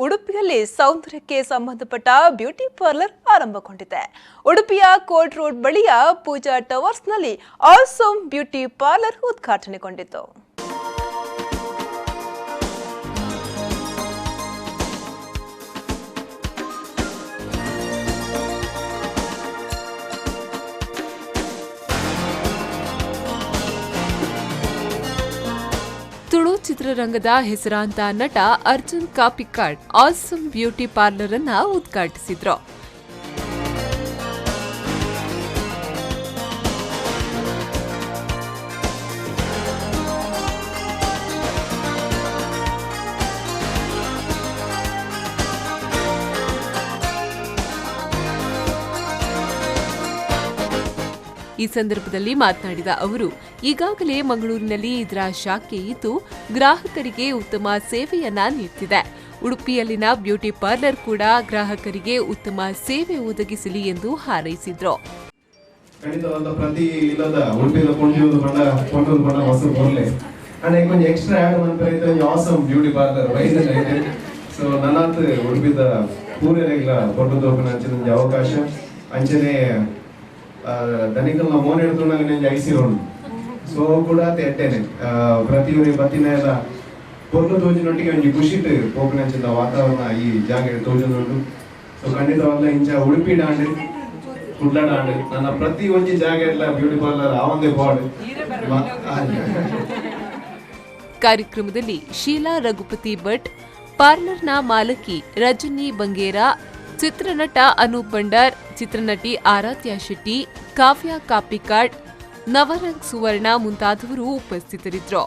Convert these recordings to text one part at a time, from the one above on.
ಉಡುಪಿಯಲ್ಲಿ ಸೌಂದರ್ಯಕ್ಕೆ ಸಂಬಂಧಪಟ್ಟ ಬ್ಯೂಟಿ ಪಾರ್ಲರ್ ಆರಂಭಗೊಂಡಿದೆ. ಉಡುಪಿಯ ಕೋರ್ಟ್ ರೋಡ್ ಬಳಿಯ ಪೂಜಾ ಟವರ್ಸ್ನಲ್ಲಿ ಆಸಮ್ ಬ್ಯೂಟಿ ಪಾರ್ಲರ್ ಉದ್ಘಾಟನೆಗೊಂಡಿತು. ತುಳು ಚಿತ್ರರಂಗದ ಹೆಸರಾಂತ ನಟ Arjun Kapikad awesome beauty parlour ಅನ್ನು ಉದ್ಘಾಟಿಸಿದ್ರು. ಈ ಸಂದರ್ಭದಲ್ಲಿ ಮಾತನಾಡಿದ ಅವರು, ಈಗಾಗಲೇ ಮಂಗಳೂರಿನಲ್ಲಿ ಇದರ ಶಾಖೆ ಇದ್ದು ಗ್ರಾಹಕರಿಗೆ ಉತ್ತಮ ಸೇವೆಯನ್ನ ನೀಡುತ್ತಿದೆ. ಉಡುಪಿಯಲ್ಲಿನ ಬ್ಯೂಟಿ ಪಾರ್ಲರ್ ಕೂಡ ಗ್ರಾಹಕರಿಗೆ ಉತ್ತಮ ಸೇವೆ ಒದಗಿಸಲಿ ಎಂದು ಹಾರೈಸಿದ್ರು. ದನಿಕಲ್ ನಾವು ಮೋನ್ ಹಿಡ್ಕೊಂಡಾಗ ನಂಗೆ ಐಸಿರೋನು ಸೊ ಕೂಡ ತೆಟ್ಟೇನೆ ಪ್ರತಿಯೊಂದು ಬತ್ತಿನ ಎಲ್ಲ ಪೊರ್ಲು ತೋಜಿನೊಟ್ಟಿಗೆ ಒಂಜಿ ಖುಷಿಟ್ ಪೋಪಿನಂಚಿನ ವಾತಾವರಣ ಈ ಜಾಗ ತೋಜುನುಂಡು. ಸೊ ಖಂಡಿತವಾಗ್ಲ ಇಂಚ ಉಡುಪಿ ಡಾಂಡ್ ಕುಡ್ಲಾಡಾಂಡ್ ನನ್ನ ಪ್ರತಿ ಒಂಜಿ ಜಾಗ ಎಲ್ಲ ಬ್ಯೂಟಿ ಪಾರ್ಲರ್ ಆವಂದೇ ಬಾಡ್. ಕಾರ್ಯಕ್ರಮದಲ್ಲಿ ಶೀಲಾ ರಘುಪತಿ ಭಟ್, ಪಾರ್ಲರ್ನ ಮಾಲಕಿ ರಜನಿ ಬಂಗೇರಾ, ಚಿತ್ರನಟ ಅನೂಪ್ ಭಂಡಾರ್, ಚಿತ್ರನಟಿ ಆರಾಧ್ಯ ಶೆಟ್ಟಿ, ಕಾವ್ಯ ಕಾಪಿಕಾಡ್, ನವರಂಗ್ ಸುವರ್ಣ ಮುಂತಾದವರು ಉಪಸ್ಥಿತರಿದ್ದರು.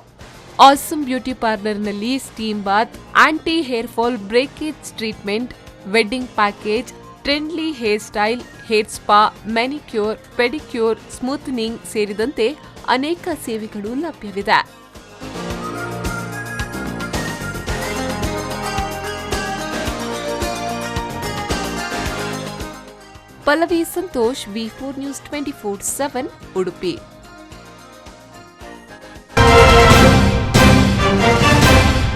ಆಸಮ್ ಬ್ಯೂಟಿ ಪಾರ್ಲರ್ನಲ್ಲಿ steam bath, anti hair fall breakage treatment, wedding package, trendy hair style, hair spa, manicure, pedicure, smoothening ಸೇರಿದಂತೆ ಅನೇಕ ಸೇವೆಗಳು ಲಭ್ಯವಿದೆ. Pallavi Santosh, V4 News 24/7 Udupi.